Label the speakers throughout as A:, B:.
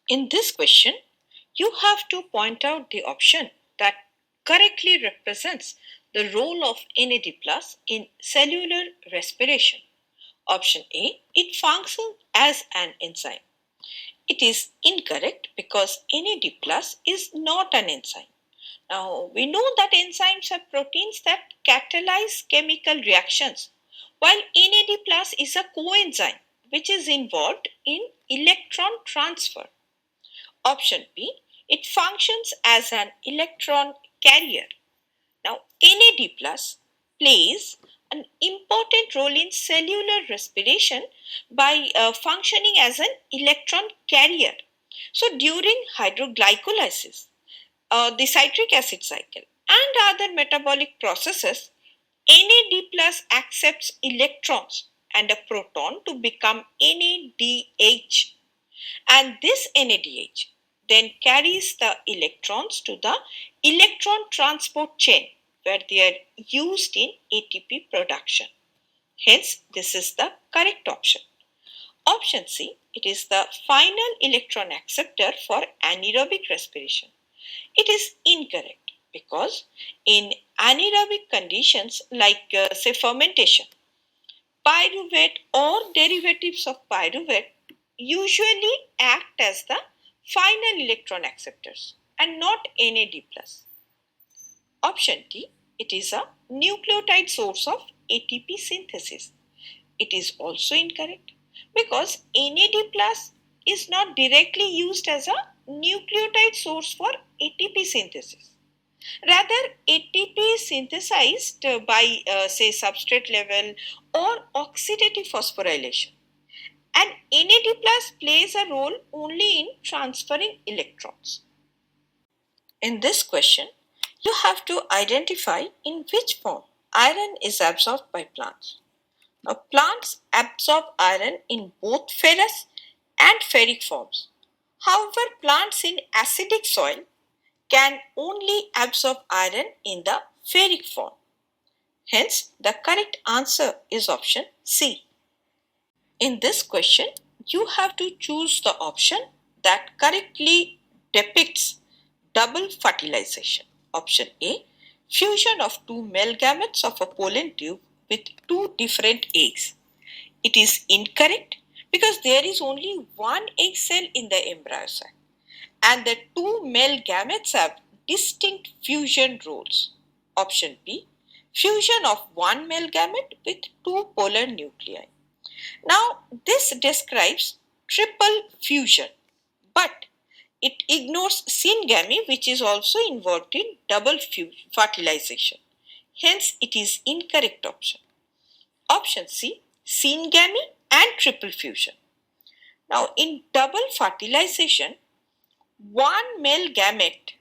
A: In this question, you have to point out the option that correctly represents the role of NAD+ in cellular respiration. Option A, it functions as an enzyme. It is incorrect because NAD+ is not an enzyme. Now, we know that enzymes are proteins that catalyze chemical reactions, while NAD+ is a coenzyme which is involved in electron transfer. Option B, it functions as an electron carrier. Now, NAD+ plays an important role in cellular respiration by functioning as an electron carrier. So, during hydroglycolysis, the citric acid cycle, and other metabolic processes, NAD+ accepts electrons and a proton to become NADH. And this NADH then carries the electrons to the electron transport chain where they are used in ATP production. Hence, this is the correct option. Option C, it is the final electron acceptor for anaerobic respiration. It is incorrect because in anaerobic conditions like say fermentation, pyruvate or derivatives of pyruvate usually act as the final electron acceptors and not NAD+. Option D, it is a nucleotide source of ATP synthesis. It is also incorrect because NAD+ is not directly used as a nucleotide source for ATP synthesis. Rather, ATP is synthesized by say substrate level or oxidative phosphorylation. And NAD+ plays a role only in transferring electrons. In this question, you have to identify in which form iron is absorbed by plants. Now, plants absorb iron in both ferrous and ferric forms. However, plants in acidic soil can only absorb iron in the ferric form. Hence, the correct answer is option C. In this question, you have to choose the option that correctly depicts double fertilization. Option A, fusion of two male gametes of a pollen tube with two different eggs. It is incorrect because there is only one egg cell in the embryo sac and the two male gametes have distinct fusion roles. Option B, fusion of one male gamete with two polar nuclei. Now, this describes triple fusion, but it ignores syngamy, which is also involved in double fertilization. Hence, it is incorrect option. Option C, syngamy and triple fusion. Now, in double fertilization, one male gamete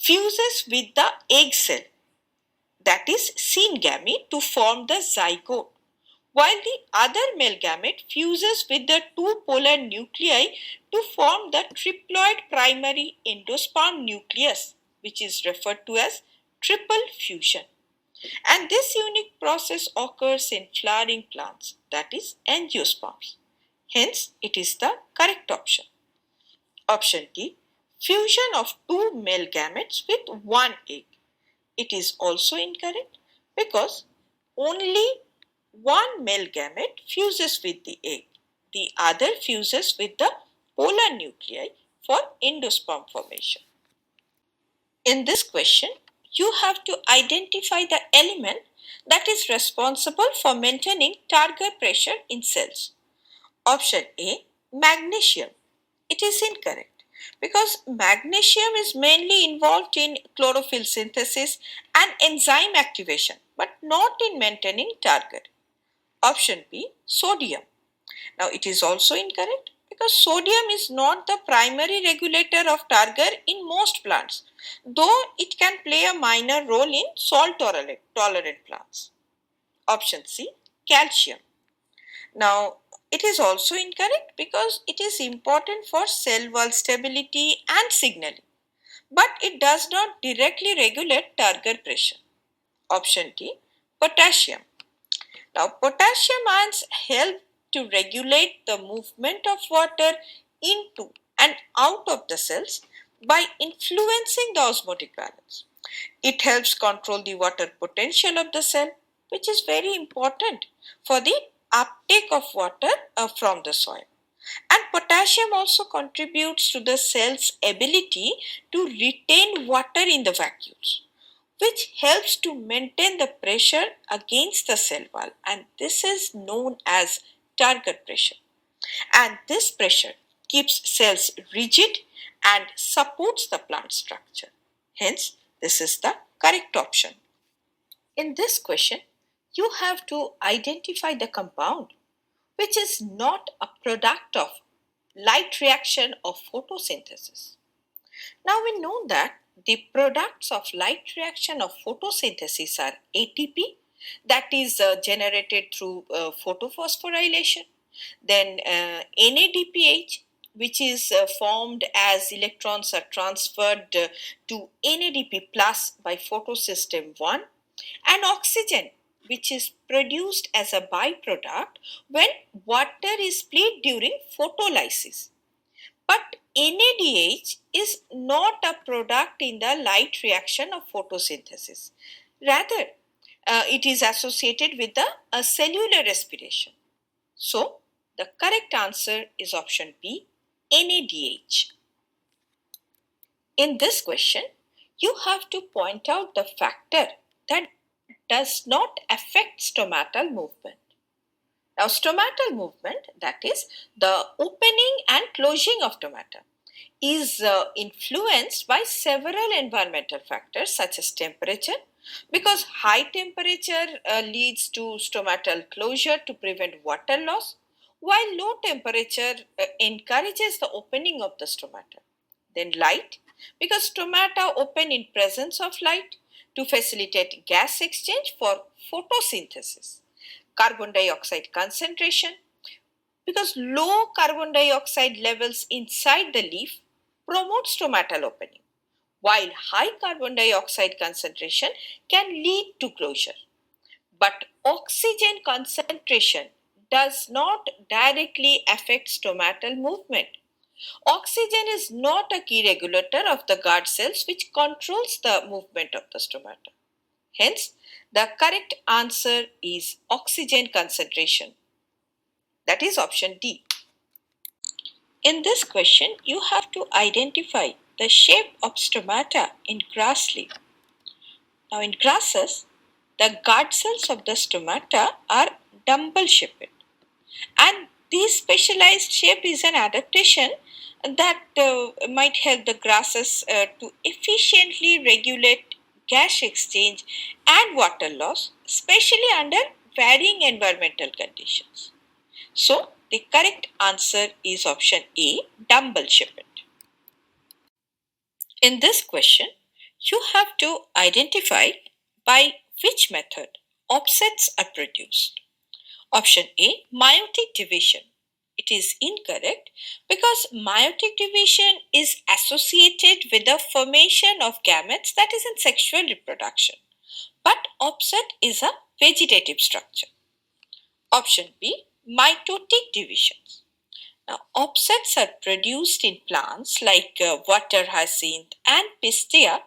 A: fuses with the egg cell, that is syngamy, to form the zygote, while the other male gamete fuses with the two polar nuclei to form the triploid primary endosperm nucleus, which is referred to as triple fusion. And this unique process occurs in flowering plants, that is angiosperms. Hence, it is the correct option. Option D, fusion of two male gametes with one egg. It is also incorrect because only one male gamete fuses with the egg. The other fuses with the polar nuclei for endosperm formation. In this question, you have to identify the element that is responsible for maintaining target pressure in cells. Option A, magnesium. It is incorrect because magnesium is mainly involved in chlorophyll synthesis and enzyme activation, but not in maintaining target. Option B, sodium. Now, it is also incorrect because sodium is not the primary regulator of targar in most plants, though it can play a minor role in salt tolerant plants. Option C, calcium. Now, it is also incorrect because it is important for cell wall stability and signaling, but it does not directly regulate targar pressure. Option D, potassium. Now, potassium ions help to regulate the movement of water into and out of the cells by influencing the osmotic balance. It helps control the water potential of the cell, which is very important for the uptake of water from the soil. And potassium also contributes to the cell's ability to retain water in the vacuoles, which helps to maintain the pressure against the cell wall, and this is known as target pressure. And this pressure keeps cells rigid and supports the plant structure. Hence, this is the correct option. In this question, you have to identify the compound which is not a product of light reaction or photosynthesis. Now we know that the products of light reaction of photosynthesis are ATP, that is generated through photophosphorylation, then NADPH, which is formed as electrons are transferred to NADP plus by photosystem 1, and oxygen, which is produced as a byproduct when water is split during photolysis. But NADH is not a product in the light reaction of photosynthesis. Rather, it is associated with a cellular respiration. So, the correct answer is option B, NADH. In this question, you have to point out the factor that does not affect stomatal movement. Now, stomatal movement, that is the opening and closing of stomata, is influenced by several environmental factors such as temperature, because high temperature leads to stomatal closure to prevent water loss, while low temperature encourages the opening of the stomata. Then light, because stomata open in presence of light to facilitate gas exchange for photosynthesis. Carbon dioxide concentration, because low carbon dioxide levels inside the leaf promote stomatal opening, while high carbon dioxide concentration can lead to closure. But oxygen concentration does not directly affect stomatal movement. Oxygen is not a key regulator of the guard cells which controls the movement of the stomata. Hence, the correct answer is oxygen concentration. That is option D. In this question, you have to identify the shape of stomata in grass leaf. Now, in grasses, the guard cells of the stomata are dumbbell shaped, and this specialized shape is an adaptation that might help the grasses to efficiently regulate gas exchange and water loss, especially under varying environmental conditions. So, the correct answer is option A, dumbbell shaped. In this question, you have to identify by which method offsets are produced. Option A, meiotic division. It is incorrect because meiotic division is associated with the formation of gametes, that is in sexual reproduction. But offset is a vegetative structure. Option B, mitotic divisions. Now, offsets are produced in plants like water hyacinth and pistia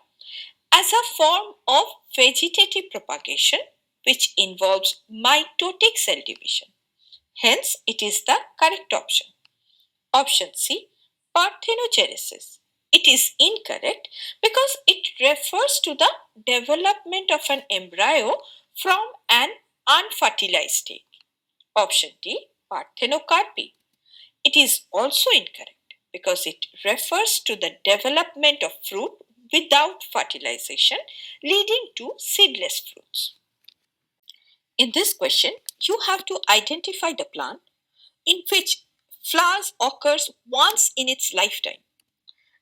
A: as a form of vegetative propagation which involves mitotic cell division. Hence, it is the correct option. Option C, parthenogenesis. It is incorrect because it refers to the development of an embryo from an unfertilized state. Option D, parthenocarpy. It is also incorrect because it refers to the development of fruit without fertilization, leading to seedless fruits. In this question, you have to identify the plant in which flowers occurs once in its lifetime.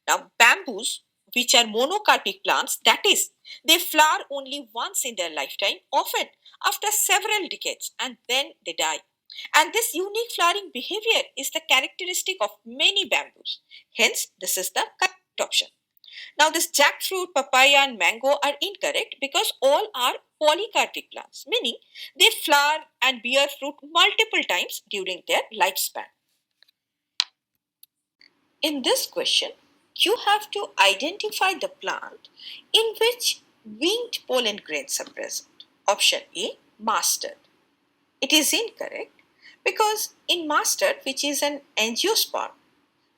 A: Now, bamboos, which are monocarpic plants, that is, they flower only once in their lifetime, often after several decades, and then they die. And this unique flowering behavior is the characteristic of many bamboos. Hence, this is the correct option. Now, this jackfruit, papaya, and mango are incorrect because all are polycarpic plants, meaning they flower and bear fruit multiple times during their lifespan. In this question, you have to identify the plant in which winged pollen grains are present. Option A, mustard. It is incorrect because in mustard, which is an angiosperm,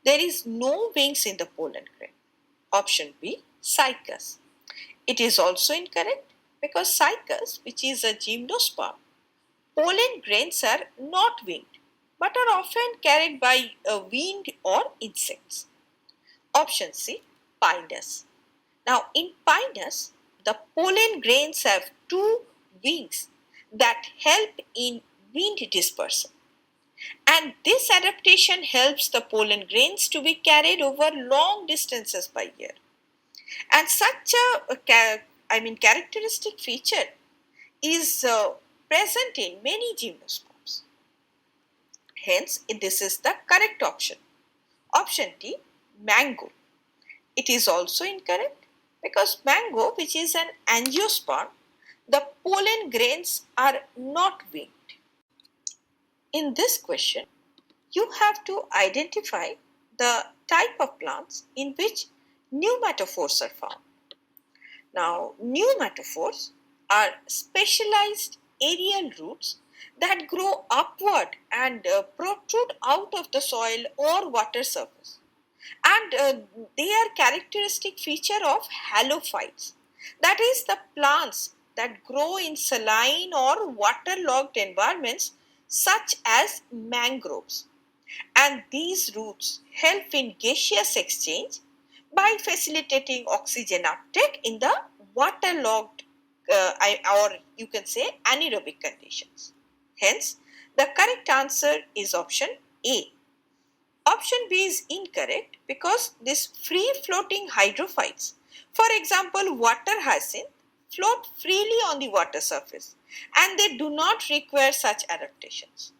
A: there is no wings in the pollen grain. Option B, cycas. It is also incorrect because cycas, which is a gymnosperm, pollen grains are not winged but are often carried by wind or insects. Option C, Pinus. Now, in Pinus, the pollen grains have two wings that help in wind dispersal. And this adaptation helps the pollen grains to be carried over long distances by air. And such characteristic feature is present in many gymnosperms. Hence, this is the correct option. Option D, mango. It is also incorrect because mango, which is an angiosperm, the pollen grains are not winged. In this question, you have to identify the type of plants in which pneumatophores are found. Now, pneumatophores are specialized aerial roots that grow upward and protrude out of the soil or water surface. And they are characteristic feature of halophytes. That is the plants that grow in saline or waterlogged environments such as mangroves. And these roots help in gaseous exchange by facilitating oxygen uptake in the waterlogged or you can say anaerobic conditions. Hence, the correct answer is option A. Option B is incorrect because these free floating hydrophytes, for example water hyacinth, float freely on the water surface and they do not require such adaptations.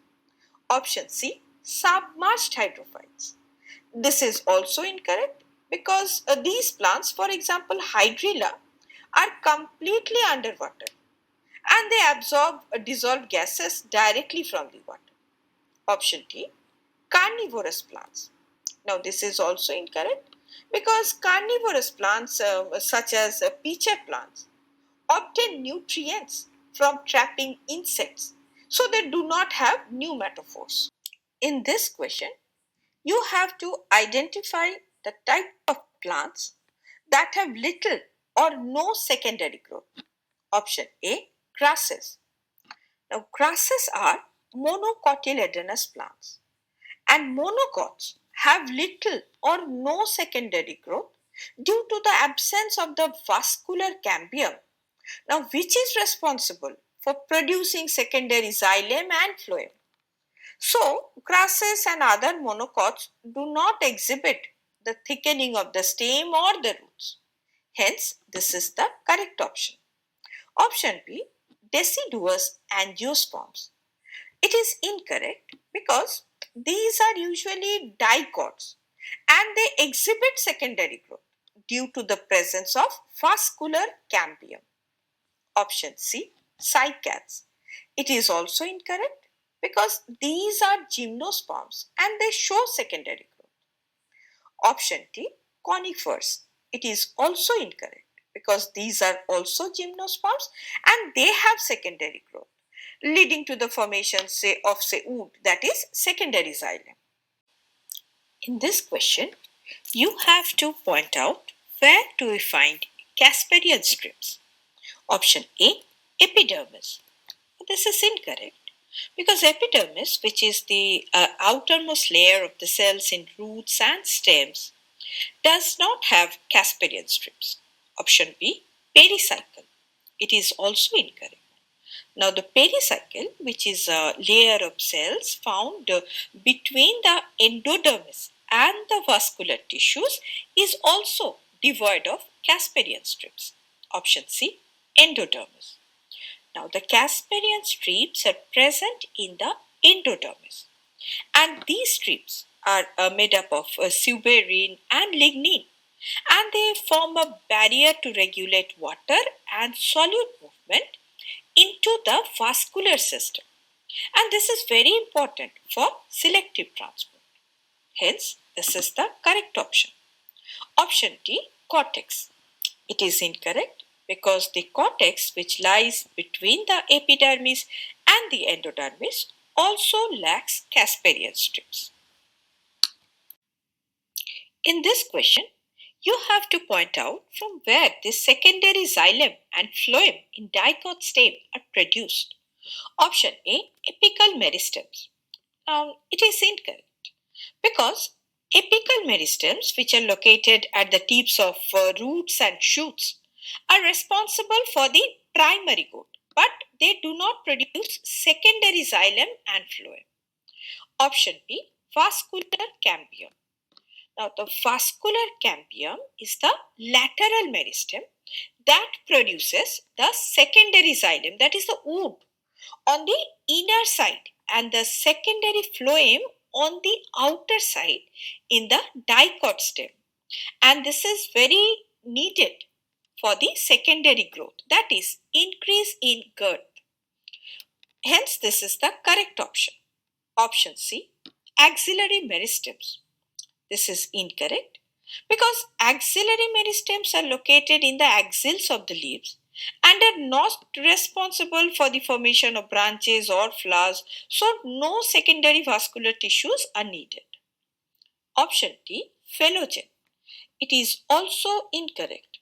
A: Option C, submerged hydrophytes. This is also incorrect because these plants, for example hydrilla, are completely underwater and they absorb dissolved gases directly from the water. Option D, carnivorous plants. Now this is also incorrect because carnivorous plants such as pitcher plants obtain nutrients from trapping insects, so they do not have pneumatophores. In this question, you have to identify the type of plants that have little or no secondary growth. Option A, grasses. Now grasses are monocotyledonous plants and monocots have little or no secondary growth due to the absence of the vascular cambium, now which is responsible for producing secondary xylem and phloem. So, grasses and other monocots do not exhibit the thickening of the stem or the roots. Hence, this is the correct option. Option B, deciduous angiosperms. It is incorrect because these are usually dicots and they exhibit secondary growth due to the presence of vascular cambium. Option C, cycads. It is also incorrect because these are gymnosperms and they show secondary growth. Option D, conifers. It is also incorrect because these are also gymnosperms and they have secondary growth, leading to the formation of wood, that is secondary xylem. In this question, you have to point out where do we find Casparian strips. Option A, epidermis. This is incorrect because epidermis, which is the outermost layer of the cells in roots and stems, does not have Casparian strips. Option B, pericycle. It is also incorrect. Now, the pericycle, which is a layer of cells found between the endodermis and the vascular tissues, is also devoid of Casparian strips. Option C, endodermis. Now, the Casparian strips are present in the endodermis, and these strips are made up of suberin and lignin, and they form a barrier to regulate water and solute movement into the vascular system. And this is very important for selective transport. Hence, this is the correct option. Option D, cortex. It is incorrect because the cortex, which lies between the epidermis and the endodermis, also lacks Casparian strips. In this question, you have to point out from where the secondary xylem and phloem in dicot stem are produced. Option A, apical meristems. Now, it is incorrect because apical meristems, which are located at the tips of roots and shoots, are responsible for the primary growth, but they do not produce secondary xylem and phloem. Option B, vascular cambium. Now, the vascular cambium is the lateral meristem that produces the secondary xylem, that is the wood, on the inner side, and the secondary phloem on the outer side in the dicot stem. And this is very needed for the secondary growth, that is, increase in girth. Hence, this is the correct option. Option C, axillary meristems. This is incorrect because axillary meristems are located in the axils of the leaves and are not responsible for the formation of branches or flowers, so no secondary vascular tissues are needed. Option D, phelogen. It is also incorrect.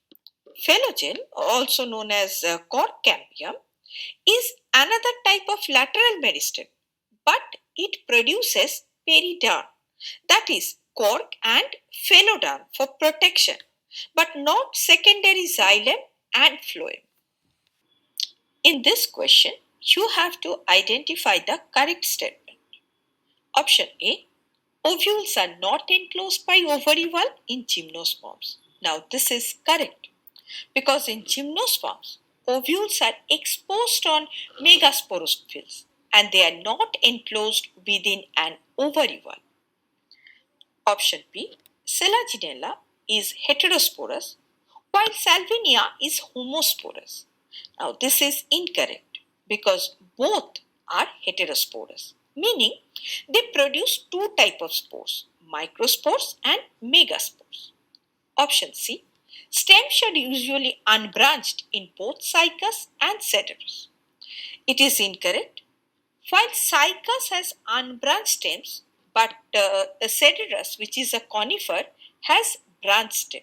A: Phelogen, also known as cork cambium, is another type of lateral meristem, but it produces peridarn, that is cork and phelodarn for protection, but not secondary xylem and phloem. In this question, you have to identify the correct statement. Option A, ovules are not enclosed by ovary wall in gymnosperms. Now this is correct because in gymnosperms, ovules are exposed on megasporophylls and they are not enclosed within an ovary wall. Option B, Selaginella is heterosporous while Salvinia is homosporous. Now this is incorrect because both are heterosporous, meaning they produce two types of spores, microspores and megaspores. Option C, stems are usually unbranched in both Cycas and Cedrus. It is incorrect. While Cycas has unbranched stems, but Cedrus, which is a conifer, has branched stem.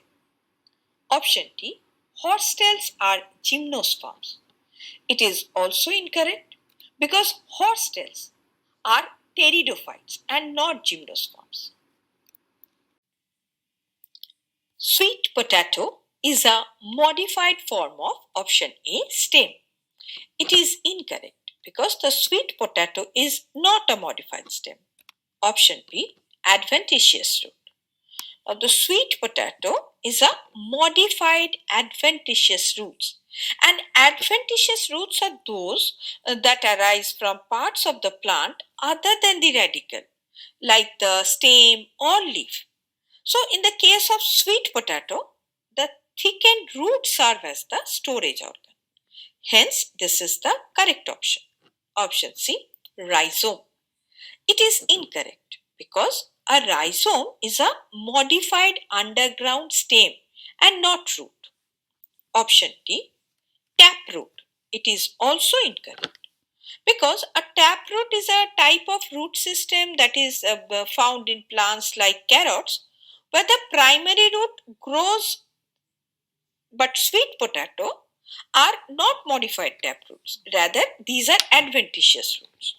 A: Option D, horsetails are gymnosperms. It is also incorrect because horsetails are pteridophytes and not gymnosperms. Sweet potato is a modified form of option A, stem. It is incorrect because the sweet potato is not a modified stem. Option B, adventitious root. Now, the sweet potato is a modified adventitious roots, and adventitious roots are those that arise from parts of the plant other than the radicle, like the stem or leaf. So, in the case of sweet potato, the thickened roots serve as the storage organ. Hence, this is the correct option. Option C, rhizome. It is incorrect because a rhizome is a modified underground stem and not root. Option D, taproot. It is also incorrect because a taproot is a type of root system that is found in plants like carrots where the primary root grows, but sweet potato are not modified taproots. Rather, these are adventitious roots.